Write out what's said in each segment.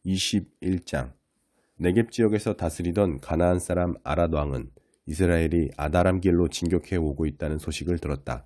21장. 네겝 지역에서 다스리던 가나안 사람 아랏 왕은 이스라엘이 아다람 길로 진격해 오고 있다는 소식을 들었다.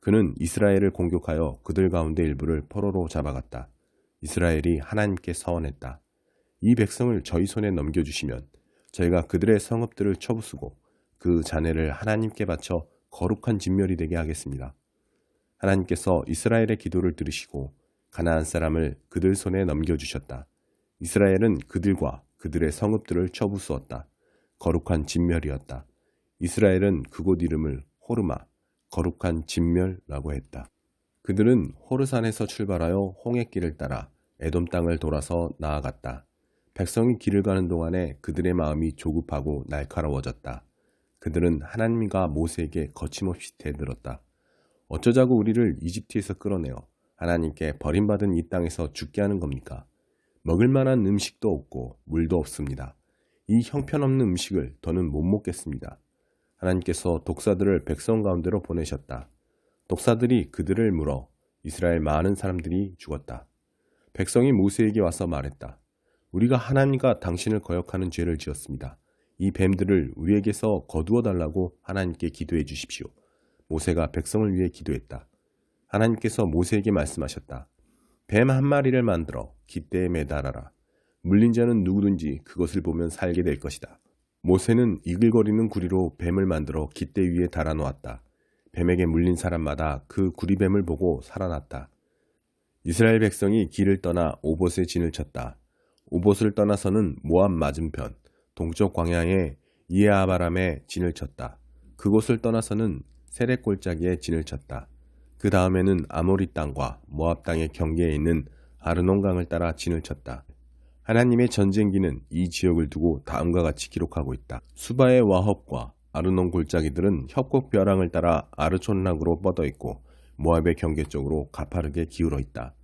그는 이스라엘을 공격하여 그들 가운데 일부를 포로로 잡아갔다. 이스라엘이 하나님께 서원했다. 이 백성을 저희 손에 넘겨주시면 저희가 그들의 성읍들을 쳐부수고 그 잔해를 하나님께 바쳐 거룩한 진멸이 되게 하겠습니다. 하나님께서 이스라엘의 기도를 들으시고 가나안 사람을 그들 손에 넘겨주셨다. 이스라엘은 그들과 그들의 성읍들을 쳐부수었다. 거룩한 진멸이었다. 이스라엘은 그곳 이름을 호르마, 거룩한 진멸라고 했다. 그들은 호르산에서 출발하여 홍해길을 따라 에돔 땅을 돌아서 나아갔다. 백성이 길을 가는 동안에 그들의 마음이 조급하고 날카로워졌다. 그들은 하나님과 모세에게 거침없이 대들었다. 어쩌자고 우리를 이집트에서 끌어내어 하나님께 버림받은 이 땅에서 죽게 하는 겁니까? 먹을 만한 음식도 없고 물도 없습니다. 이 형편없는 음식을 더는 못 먹겠습니다. 하나님께서 독사들을 백성 가운데로 보내셨다. 독사들이 그들을 물어 이스라엘 많은 사람들이 죽었다. 백성이 모세에게 와서 말했다. 우리가 하나님과 당신을 거역하는 죄를 지었습니다. 이 뱀들을 우리에게서 거두어 달라고 하나님께 기도해 주십시오. 모세가 백성을 위해 기도했다. 하나님께서 모세에게 말씀하셨다. 뱀 한 마리를 만들어 깃대에 매달아라. 물린 자는 누구든지 그것을 보면 살게 될 것이다. 모세는 이글거리는 구리로 뱀을 만들어 깃대 위에 달아놓았다. 뱀에게 물린 사람마다 그 구리뱀을 보고 살아났다. 이스라엘 백성이 길을 떠나 오봇에 진을 쳤다. 오봇을 떠나서는 모압 맞은편 동쪽 광야의 이에아바람에 진을 쳤다. 그곳을 떠나서는 세렛 골짜기에 진을 쳤다. 그 다음에는 아모리 땅과 모압 땅의 경계에 있는 아르논강을 따라 진을 쳤다. 하나님의 전쟁기는 이 지역을 두고 다음과 같이 기록하고 있다. 수바의 와헙과 아르논 골짜기들은 협곡 벼랑을 따라 아르촌락으로 뻗어 있고 모압의 경계 쪽으로 가파르게 기울어 있다.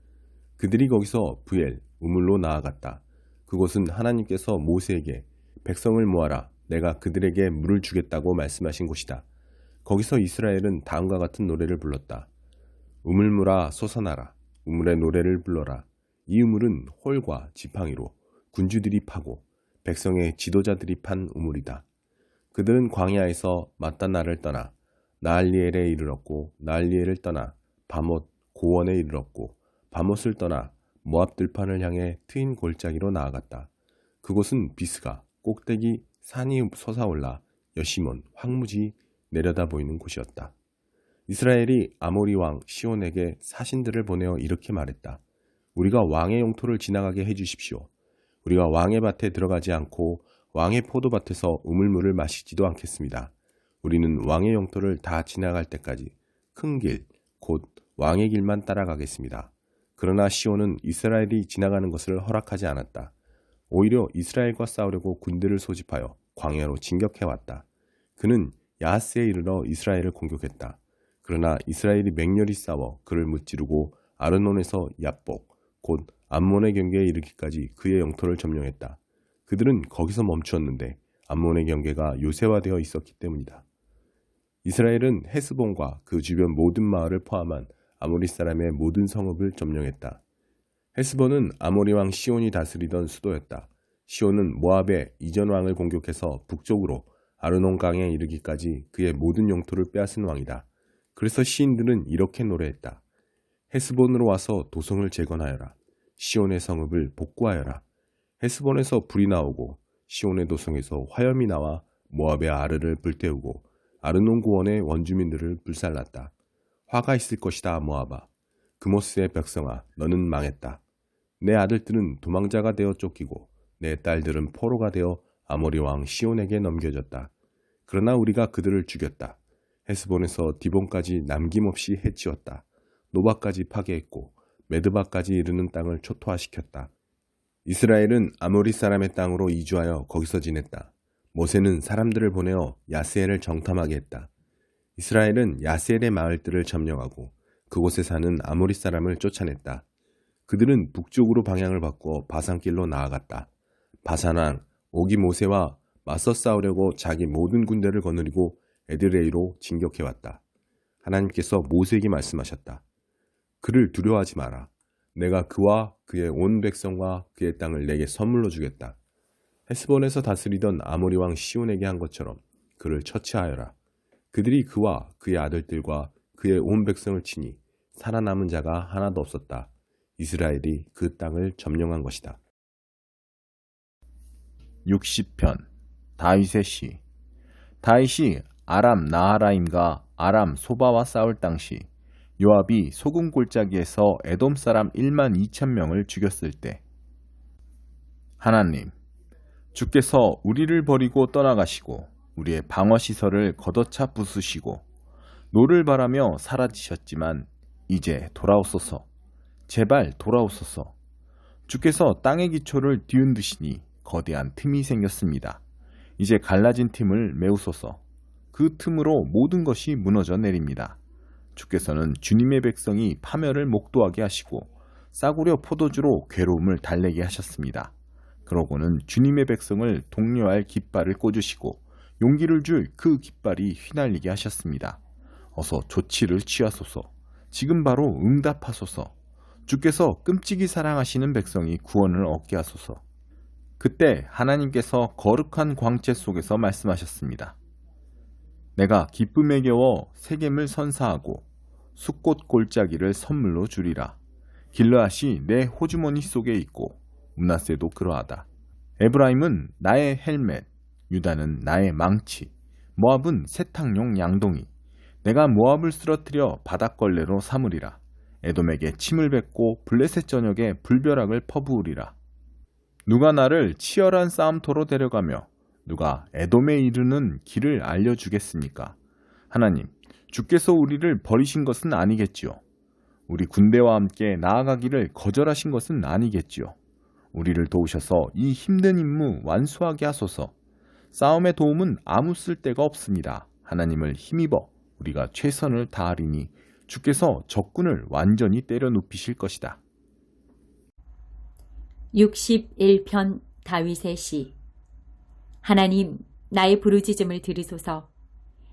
그들이 거기서 부엘, 우물로 나아갔다. 그곳은 하나님께서 모세에게 백성을 모아라, 내가 그들에게 물을 주겠다고 말씀하신 곳이다. 거기서 이스라엘은 다음과 같은 노래를 불렀다. 우물물아 솟아나라. 우물의 노래를 불러라. 이 우물은 홀과 지팡이로 군주들이 파고 백성의 지도자들이 판 우물이다. 그들은 광야에서 mat단나를 떠나 나알리엘에 이르렀고 나알리엘을 떠나 바못 고원에 이르렀고 바못을 떠나 모압 들판을 향해 트인 골짜기로 나아갔다. 그곳은 비스가 꼭대기 산이 솟아올라 여시몬 황무지 내려다 보이는 곳이었다. 이스라엘이 아모리 왕 시온에게 사신들을 보내어 이렇게 말했다. 우리가 왕의 영토를 지나가게 해주십시오. 우리가 왕의 밭에 들어가지 않고 왕의 포도밭에서 우물물을 마시지도 않겠습니다. 우리는 왕의 영토를 다 지나갈 때까지 큰 길, 곧 왕의 길만 따라가겠습니다. 그러나 시온은 이스라엘이 지나가는 것을 허락하지 않았다. 오히려 이스라엘과 싸우려고 군대를 소집하여 광야로 진격해왔다. 그는 야하스에 이르러 이스라엘을 공격했다. 그러나 이스라엘이 맹렬히 싸워 그를 무찌르고 아르논에서 얍복, 곧 암몬의 경계에 이르기까지 그의 영토를 점령했다. 그들은 거기서 멈추었는데 암몬의 경계가 요새화되어 있었기 때문이다. 이스라엘은 헤스본과 그 주변 모든 마을을 포함한 아모리 사람의 모든 성읍을 점령했다. 헤스본은 아모리 왕 시온이 다스리던 수도였다. 시온은 모압의 이전 왕을 공격해서 북쪽으로 아르논강에 이르기까지 그의 모든 영토를 빼앗은 왕이다. 그래서 시인들은 이렇게 노래했다. 헤스본으로 와서 도성을 재건하여라. 시온의 성읍을 복구하여라. 헤스본에서 불이 나오고 시온의 도성에서 화염이 나와 모압의 아르를 불태우고 아르논 고원의 원주민들을 불살랐다. 화가 있을 것이다 모압아. 그모스의 백성아 너는 망했다. 내 아들들은 도망자가 되어 쫓기고 내 딸들은 포로가 되어 아모리 왕 시온에게 넘겨졌다. 그러나 우리가 그들을 죽였다. 헤스본에서 디본까지 남김없이 해치웠다. 노바까지 파괴했고 메드바까지 이르는 땅을 초토화시켰다. 이스라엘은 아모리 사람의 땅으로 이주하여 거기서 지냈다. 모세는 사람들을 보내어 야스엘을 정탐하게 했다. 이스라엘은 야스엘의 마을들을 점령하고 그곳에 사는 아모리 사람을 쫓아냈다. 그들은 북쪽으로 방향을 바꿔 바산길로 나아갔다. 바산왕 오기 모세와 맞서 싸우려고 자기 모든 군대를 거느리고 에드레이로 진격해왔다. 하나님께서 모세에게 말씀하셨다. 그를 두려워하지 마라. 내가 그와 그의 온 백성과 그의 땅을 내게 선물로 주겠다. 헤스본에서 다스리던 아모리 왕 시온에게 한 것처럼 그를 처치하여라. 그들이 그와 그의 아들들과 그의 온 백성을 치니 살아남은 자가 하나도 없었다. 이스라엘이 그 땅을 점령한 것이다. 60편 다윗의 시. 다윗이 아람 나하라임과 아람 소바와 싸울 당시 요압이 소금 골짜기에서 에돔 사람 1만 2천 명을 죽였을 때, 하나님, 주께서 우리를 버리고 떠나가시고 우리의 방어시설을 걷어차 부수시고 노를 바라며 사라지셨지만 이제 돌아오소서. 제발 돌아오소서. 주께서 땅의 기초를 뒤흔드시니 거대한 틈이 생겼습니다. 이제 갈라진 틈을 메우소서. 그 틈으로 모든 것이 무너져 내립니다. 주께서는 주님의 백성이 파멸을 목도하게 하시고 싸구려 포도주로 괴로움을 달래게 하셨습니다. 그러고는 주님의 백성을 독려할 깃발을 꽂으시고 용기를 줄 그 깃발이 휘날리게 하셨습니다. 어서 조치를 취하소서. 지금 바로 응답하소서. 주께서 끔찍이 사랑하시는 백성이 구원을 얻게 하소서. 그때 하나님께서 거룩한 광채 속에서 말씀하셨습니다. 내가 기쁨에 겨워 세겜을 선사하고 숫꽃 골짜기를 선물로 주리라. 길르앗이 내 호주머니 속에 있고 므낫세도 그러하다. 에브라임은 나의 헬멧, 유다는 나의 망치, 모압은 세탁용 양동이. 내가 모압을 쓰러뜨려 바닥걸레로 삼으리라. 에돔에게 침을 뱉고 블레셋 전역에 불벼락을 퍼부으리라. 누가 나를 치열한 싸움터로 데려가며 누가 에돔에 이르는 길을 알려주겠습니까? 하나님, 주께서 우리를 버리신 것은 아니겠지요. 우리 군대와 함께 나아가기를 거절하신 것은 아니겠지요. 우리를 도우셔서 이 힘든 임무 완수하게 하소서. 싸움의 도움은 아무 쓸데가 없습니다. 하나님을 힘입어 우리가 최선을 다하리니 주께서 적군을 완전히 때려 눕히실 것이다. 61편 다윗의 시. 하나님, 나의 부르짖음을 들으소서.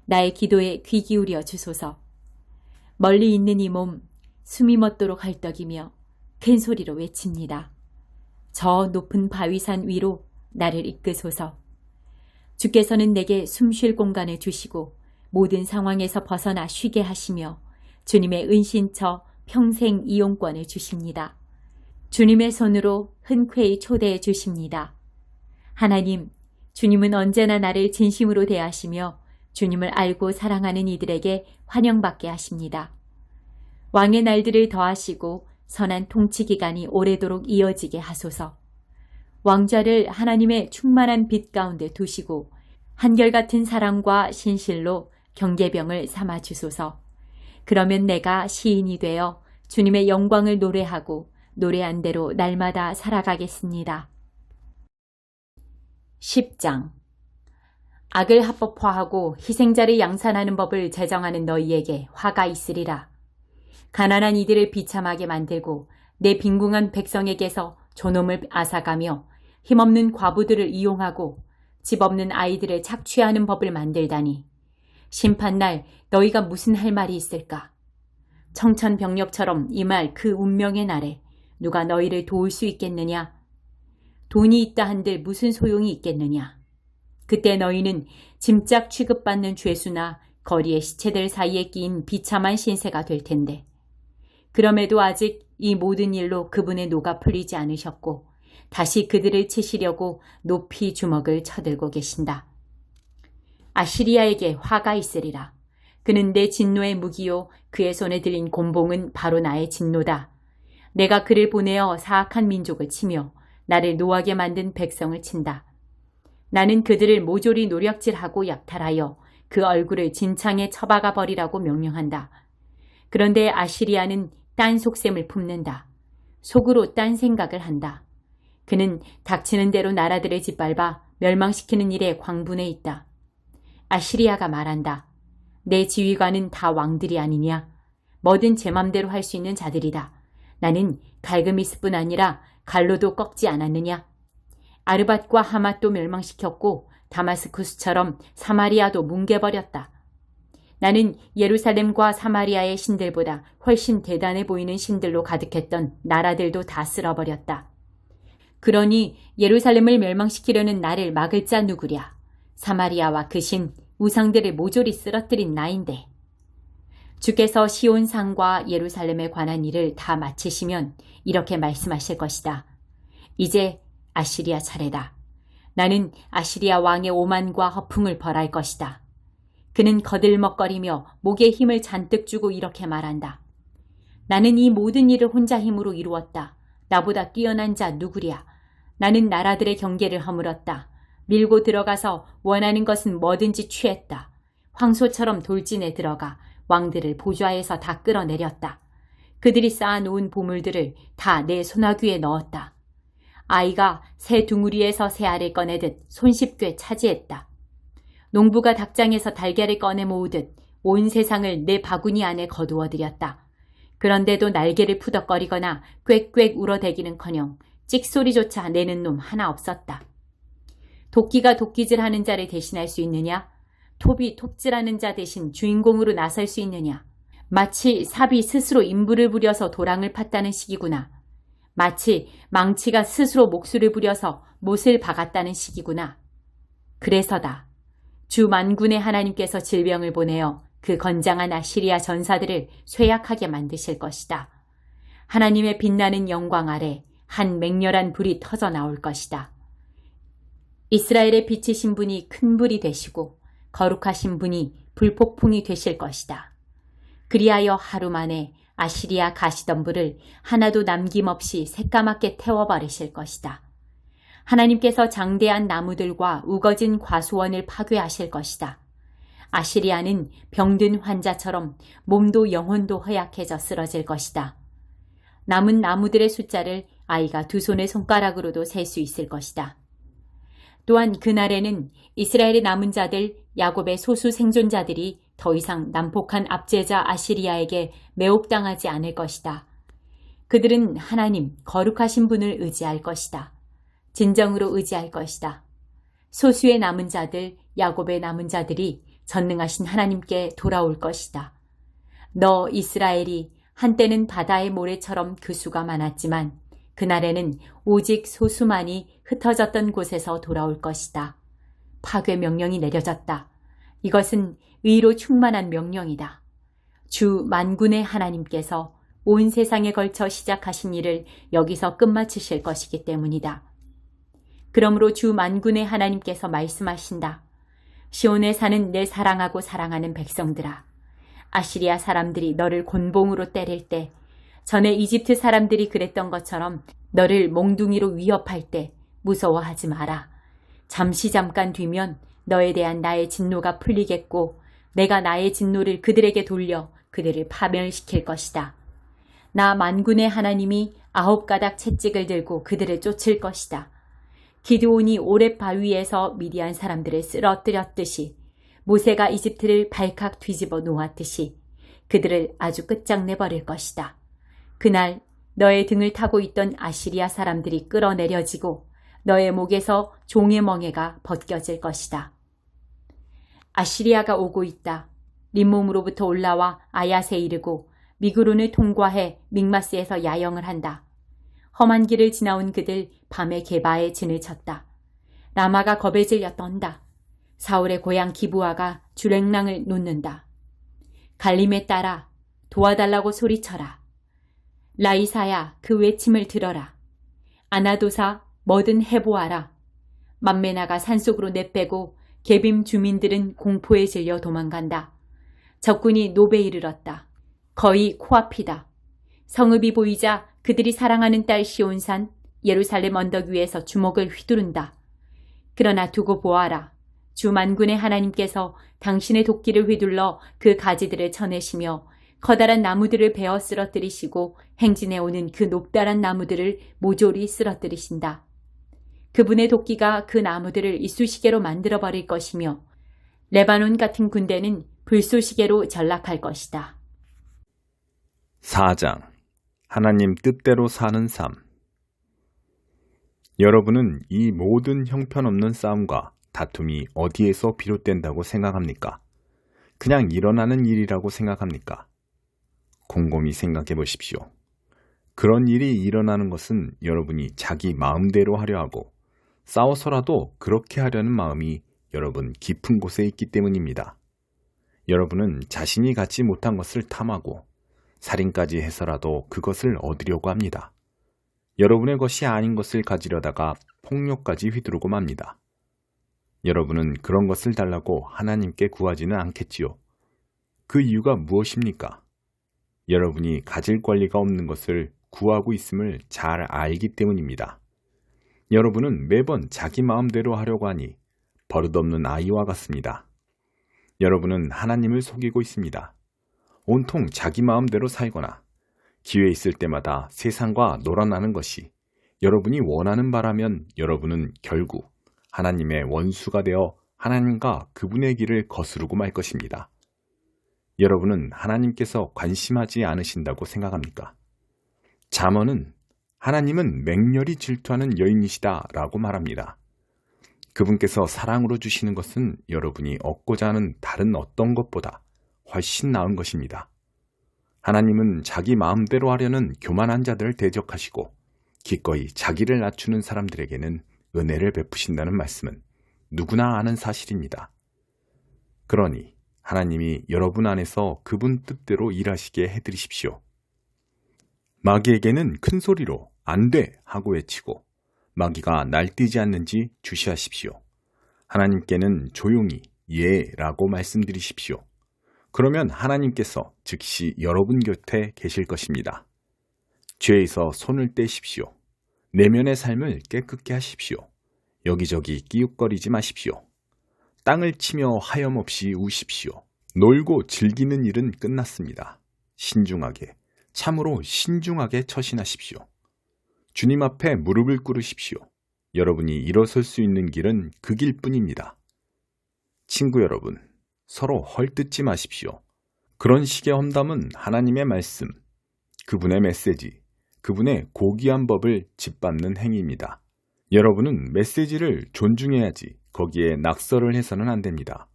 나의 기도에 귀 기울여 주소서. 멀리 있는 이 몸 숨이 멎도록 헐떡이며 큰 소리로 외칩니다. 저 높은 바위산 위로 나를 이끄소서. 주께서는 내게 숨 쉴 공간을 주시고 모든 상황에서 벗어나 쉬게 하시며 주님의 은신처 평생 이용권을 주십니다. 주님의 손으로 흔쾌히 초대해 주십니다. 하나님, 주님은 언제나 나를 진심으로 대하시며 주님을 알고 사랑하는 이들에게 환영받게 하십니다. 왕의 날들을 더하시고 선한 통치 기간이 오래도록 이어지게 하소서. 왕좌를 하나님의 충만한 빛 가운데 두시고 한결같은 사랑과 신실로 경계병을 삼아 주소서. 그러면 내가 시인이 되어 주님의 영광을 노래하고 노래한 대로 날마다 살아가겠습니다. 10장. 악을 합법화하고 희생자를 양산하는 법을 제정하는 너희에게 화가 있으리라. 가난한 이들을 비참하게 만들고 내 빈궁한 백성에게서 존엄을 앗아가며 힘없는 과부들을 이용하고 집 없는 아이들을 착취하는 법을 만들다니. 심판날 너희가 무슨 할 말이 있을까? 청천벽력처럼 임할 그 운명의 날에 누가 너희를 도울 수 있겠느냐? 돈이 있다 한들 무슨 소용이 있겠느냐? 그때 너희는 짐짝 취급받는 죄수나 거리의 시체들 사이에 끼인 비참한 신세가 될 텐데. 그럼에도 아직 이 모든 일로 그분의 노가 풀리지 않으셨고 다시 그들을 치시려고 높이 주먹을 쳐들고 계신다. 아시리아에게 화가 있으리라. 그는 내 진노의 무기요 그의 손에 들린 곤봉은 바로 나의 진노다. 내가 그를 보내어 사악한 민족을 치며 나를 노하게 만든 백성을 친다. 나는 그들을 모조리 노략질하고 약탈하여 그 얼굴을 진창에 처박아 버리라고 명령한다. 그런데 아시리아는 딴 속셈을 품는다. 속으로 딴 생각을 한다. 그는 닥치는 대로 나라들을 짓밟아 멸망시키는 일에 광분해 있다. 아시리아가 말한다. 내 지휘관은 다 왕들이 아니냐? 뭐든 제 맘대로 할 수 있는 자들이다. 나는 갈그미스뿐 아니라 갈로도 꺾지 않았느냐? 아르밧과 하맛도 멸망시켰고 다마스쿠스처럼 사마리아도 뭉개버렸다. 나는 예루살렘과 사마리아의 신들보다 훨씬 대단해 보이는 신들로 가득했던 나라들도 다 쓸어버렸다. 그러니 예루살렘을 멸망시키려는 나를 막을 자 누구랴? 사마리아와 그 신, 우상들을 모조리 쓰러뜨린 나인데. 주께서 시온산과 예루살렘에 관한 일을 다 마치시면 이렇게 말씀하실 것이다. 이제 아시리아 차례다. 나는 아시리아 왕의 오만과 허풍을 벌할 것이다. 그는 거들먹거리며 목에 힘을 잔뜩 주고 이렇게 말한다. 나는 이 모든 일을 혼자 힘으로 이루었다. 나보다 뛰어난 자 누구랴? 나는 나라들의 경계를 허물었다. 밀고 들어가서 원하는 것은 뭐든지 취했다. 황소처럼 돌진에 들어가 왕들을 보좌에서 다 끌어내렸다. 그들이 쌓아놓은 보물들을 다 내 손아귀에 넣었다. 아이가 새 둥우리에서 새 알을 꺼내듯 손쉽게 차지했다. 농부가 닭장에서 달걀을 꺼내 모으듯 온 세상을 내 바구니 안에 거두어들였다. 그런데도 날개를 푸덕거리거나 꽥꽥 울어대기는커녕 찍소리조차 내는 놈 하나 없었다. 도끼가 도끼질하는 자를 대신할 수 있느냐? 톱이 톱질하는 자 대신 주인공으로 나설 수 있느냐? 마치 삽이 스스로 인부를 부려서 도랑을 팠다는 식이구나. 마치 망치가 스스로 목수를 부려서 못을 박았다는 식이구나. 그래서다. 주 만군의 하나님께서 질병을 보내어 그 건장한 아시리아 전사들을 쇠약하게 만드실 것이다. 하나님의 빛나는 영광 아래 한 맹렬한 불이 터져 나올 것이다. 이스라엘의 빛이신 분이 큰 불이 되시고 거룩하신 분이 불폭풍이 되실 것이다. 그리하여 하루 만에 아시리아 가시덤불을 하나도 남김없이 새까맣게 태워버리실 것이다. 하나님께서 장대한 나무들과 우거진 과수원을 파괴하실 것이다. 아시리아는 병든 환자처럼 몸도 영혼도 허약해져 쓰러질 것이다. 남은 나무들의 숫자를 아이가 두 손의 손가락으로도 셀 수 있을 것이다. 또한 그날에는 이스라엘의 남은 자들, 야곱의 소수 생존자들이 더 이상 난폭한 압제자 아시리아에게 매혹당하지 않을 것이다. 그들은 하나님, 거룩하신 분을 의지할 것이다. 진정으로 의지할 것이다. 소수의 남은 자들, 야곱의 남은 자들이 전능하신 하나님께 돌아올 것이다. 너 이스라엘이 한때는 바다의 모래처럼 그 수가 많았지만 그날에는 오직 소수만이 흩어졌던 곳에서 돌아올 것이다. 파괴 명령이 내려졌다. 이것은 의로 충만한 명령이다. 주 만군의 하나님께서 온 세상에 걸쳐 시작하신 일을 여기서 끝마치실 것이기 때문이다. 그러므로 주 만군의 하나님께서 말씀하신다. 시온에 사는 내 사랑하고 사랑하는 백성들아, 아시리아 사람들이 너를 곤봉으로 때릴 때, 전에 이집트 사람들이 그랬던 것처럼 너를 몽둥이로 위협할 때 무서워하지 마라. 잠깐 뒤면 너에 대한 나의 진노가 풀리겠고 내가 나의 진노를 그들에게 돌려 그들을 파멸시킬 것이다. 나 만군의 하나님이 9가닥 채찍을 들고 그들을 쫓을 것이다. 기드온이 오렙 바위에서 미디안 사람들을 쓰러뜨렸듯이 모세가 이집트를 발칵 뒤집어 놓았듯이 그들을 아주 끝장내버릴 것이다. 그날 너의 등을 타고 있던 아시리아 사람들이 끌어내려지고 너의 목에서 종의 멍에가 벗겨질 것이다. 아시리아가 오고 있다. 림몸으로부터 올라와 아얏에 이르고 미그론을 통과해 믹마스에서 야영을 한다. 험한 길을 지나온 그들 밤에 게바에 진을 쳤다. 라마가 겁에 질려 떤다. 사울의 고향 기브아가 주랭랑을 놓는다. 갈림에 따라 도와달라고 소리쳐라. 라이사야 그 외침을 들어라. 아나도사 뭐든 해보아라. 만메나가 산속으로 내빼고 게빔 주민들은 공포에 질려 도망간다. 적군이 노베에 이르렀다. 거의 코앞이다. 성읍이 보이자 그들이 사랑하는 딸 시온산 예루살렘 언덕 위에서 주먹을 휘두른다. 그러나 두고 보아라. 주 만군의 하나님께서 당신의 도끼를 휘둘러 그 가지들을 쳐내시며 커다란 나무들을 베어 쓰러뜨리시고 행진해 오는 그 높다란 나무들을 모조리 쓰러뜨리신다. 그분의 도끼가 그 나무들을 이쑤시개로 만들어버릴 것이며 레바논 같은 군대는 불쏘시개로 전락할 것이다. 4장 하나님 뜻대로 사는 삶. 여러분은 이 모든 형편없는 싸움과 다툼이 어디에서 비롯된다고 생각합니까? 그냥 일어나는 일이라고 생각합니까? 곰곰이 생각해 보십시오. 그런 일이 일어나는 것은 여러분이 자기 마음대로 하려 하고 싸워서라도 그렇게 하려는 마음이 여러분 깊은 곳에 있기 때문입니다. 여러분은 자신이 갖지 못한 것을 탐하고 살인까지 해서라도 그것을 얻으려고 합니다. 여러분의 것이 아닌 것을 가지려다가 폭력까지 휘두르고 맙니다. 여러분은 그런 것을 달라고 하나님께 구하지는 않겠지요. 그 이유가 무엇입니까? 여러분이 가질 권리가 없는 것을 구하고 있음을 잘 알기 때문입니다. 여러분은 매번 자기 마음대로 하려고 하니 버릇없는 아이와 같습니다. 여러분은 하나님을 속이고 있습니다. 온통 자기 마음대로 살거나 기회 있을 때마다 세상과 놀아나는 것이 여러분이 원하는 바라면 여러분은 결국 하나님의 원수가 되어 하나님과 그분의 길을 거스르고 말 것입니다. 여러분은 하나님께서 관심하지 않으신다고 생각합니까? 잠언은 하나님은 맹렬히 질투하는 여인이시다 라고 말합니다. 그분께서 사랑으로 주시는 것은 여러분이 얻고자 하는 다른 어떤 것보다 훨씬 나은 것입니다. 하나님은 자기 마음대로 하려는 교만한 자들을 대적하시고 기꺼이 자기를 낮추는 사람들에게는 은혜를 베푸신다는 말씀은 누구나 아는 사실입니다. 그러니 하나님이 여러분 안에서 그분 뜻대로 일하시게 해드리십시오. 마귀에게는 큰 소리로 안 돼 하고 외치고 마귀가 날뛰지 않는지 주시하십시오. 하나님께는 조용히 예 라고 말씀드리십시오. 그러면 하나님께서 즉시 여러분 곁에 계실 것입니다. 죄에서 손을 떼십시오. 내면의 삶을 깨끗게 하십시오. 여기저기 끼웃거리지 마십시오. 땅을 치며 하염없이 우십시오. 놀고 즐기는 일은 끝났습니다. 신중하게, 참으로 신중하게 처신하십시오. 주님 앞에 무릎을 꿇으십시오. 여러분이 일어설 수 있는 길은 그 길뿐입니다. 친구 여러분, 서로 헐뜯지 마십시오. 그런 식의 험담은 하나님의 말씀, 그분의 메시지, 그분의 고귀한 법을 짓밟는 행위입니다. 여러분은 메시지를 존중해야지 거기에 낙서를 해서는 안 됩니다.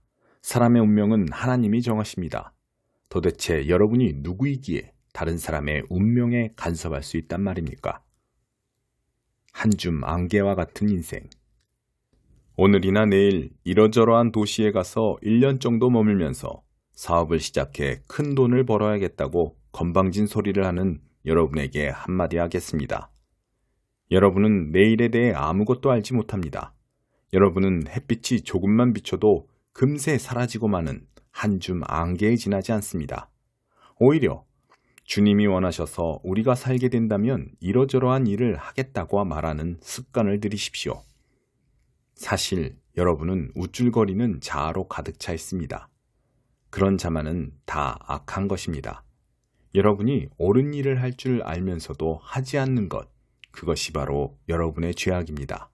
사람의 운명은 하나님이 정하십니다. 도대체 여러분이 누구이기에 다른 사람의 운명에 간섭할 수 있단 말입니까? 한 줌 안개와 같은 인생. 오늘이나 내일 이러저러한 도시에 가서 1년 정도 머물면서 사업을 시작해 큰 돈을 벌어야겠다고 건방진 소리를 하는 여러분에게 한마디 하겠습니다. 여러분은 내일에 대해 아무것도 알지 못합니다. 여러분은 햇빛이 조금만 비춰도 금세 사라지고 마는 한 줌 안개에 지나지 않습니다. 오히려 주님이 원하셔서 우리가 살게 된다면 이러저러한 일을 하겠다고 말하는 습관을 들이십시오. 사실 여러분은 우쭐거리는 자아로 가득 차 있습니다. 그런 자만은 다 악한 것입니다. 여러분이 옳은 일을 할 줄 알면서도 하지 않는 것, 그것이 바로 여러분의 죄악입니다.